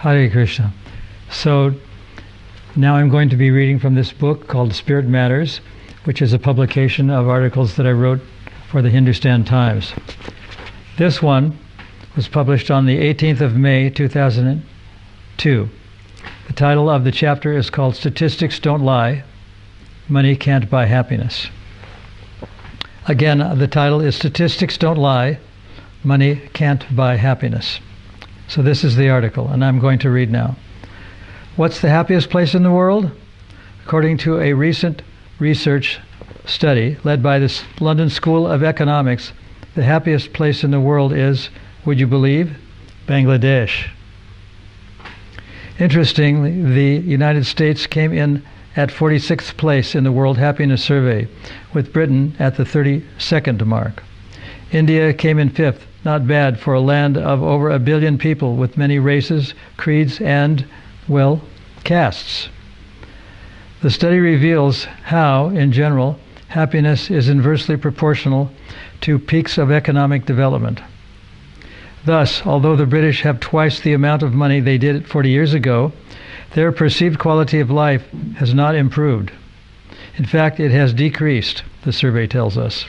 Hare Krishna. So now I'm going to be reading from this book called Spirit Matters, which is a publication of articles that I wrote for the Hindustan Times. This one was published on the 18th of May 2002. The title of the chapter is called Statistics Don't Lie, Money Can't Buy Happiness. Again, the title is Statistics Don't Lie, Money Can't Buy Happiness. So this is the article, and I'm going to read now. What's the happiest place in the world? According to a recent research study led by the London School of Economics, the happiest place in the world is, would you believe, Bangladesh. Interestingly, the United States came in at 46th place in the World Happiness Survey, with Britain at the 32nd mark. India came in 5th, not bad for a land of over 1 billion people with many races, creeds, and, well, castes. The study reveals how, in general, happiness is inversely proportional to peaks of economic development. Thus, although the British have twice the amount of money they did 40 years ago, their perceived quality of life has not improved. In fact, it has decreased, the survey tells us.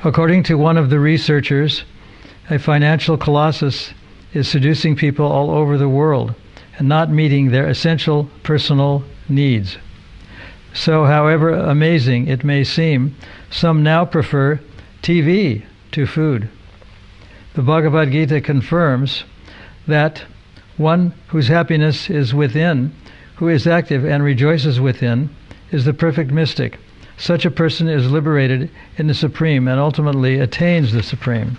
According to one of the researchers, a financial colossus is seducing people all over the world and not meeting their essential personal needs. So, however amazing it may seem, some now prefer TV to food. The Bhagavad Gita confirms that one whose happiness is within, who is active and rejoices within, is the perfect mystic. Such a person is liberated in the Supreme and ultimately attains the Supreme.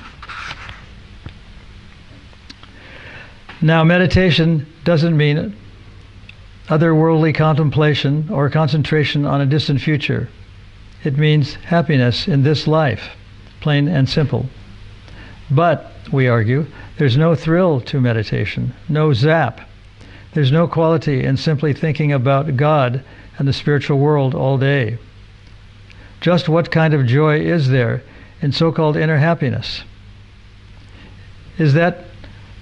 Now, meditation doesn't mean otherworldly contemplation or concentration on a distant future. It means happiness in this life, plain and simple. But, we argue, there's no thrill to meditation, no zap. There's no quality in simply thinking about God and the spiritual world all day. Just what kind of joy is there in so-called inner happiness? Is that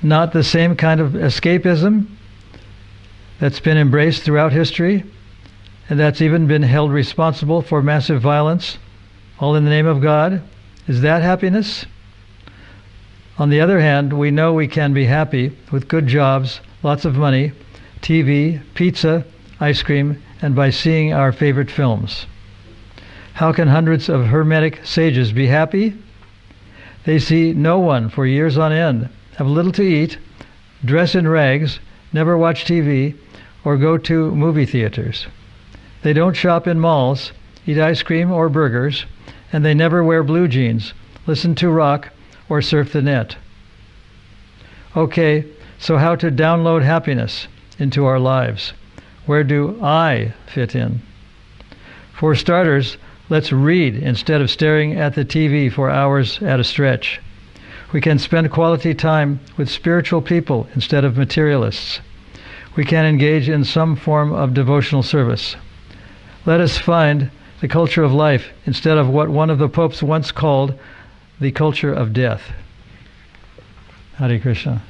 not the same kind of escapism that's been embraced throughout history, and that's even been held responsible for massive violence, all in the name of God? Is that happiness? On the other hand, we know we can be happy with good jobs, lots of money, TV, pizza, ice cream, and by seeing our favorite films. How can hundreds of Hermetic sages be happy? They see no one for years on end, have little to eat, dress in rags, never watch TV, or go to movie theaters. They don't shop in malls, eat ice cream or burgers, and they never wear blue jeans, listen to rock, or surf the net. Okay, so how to download happiness into our lives? Where do I fit in? For starters, let's read instead of staring at the TV for hours at a stretch. We can spend quality time with spiritual people instead of materialists. We can engage in some form of devotional service. Let us find the culture of life instead of what one of the popes once called the culture of death. Hare Krishna.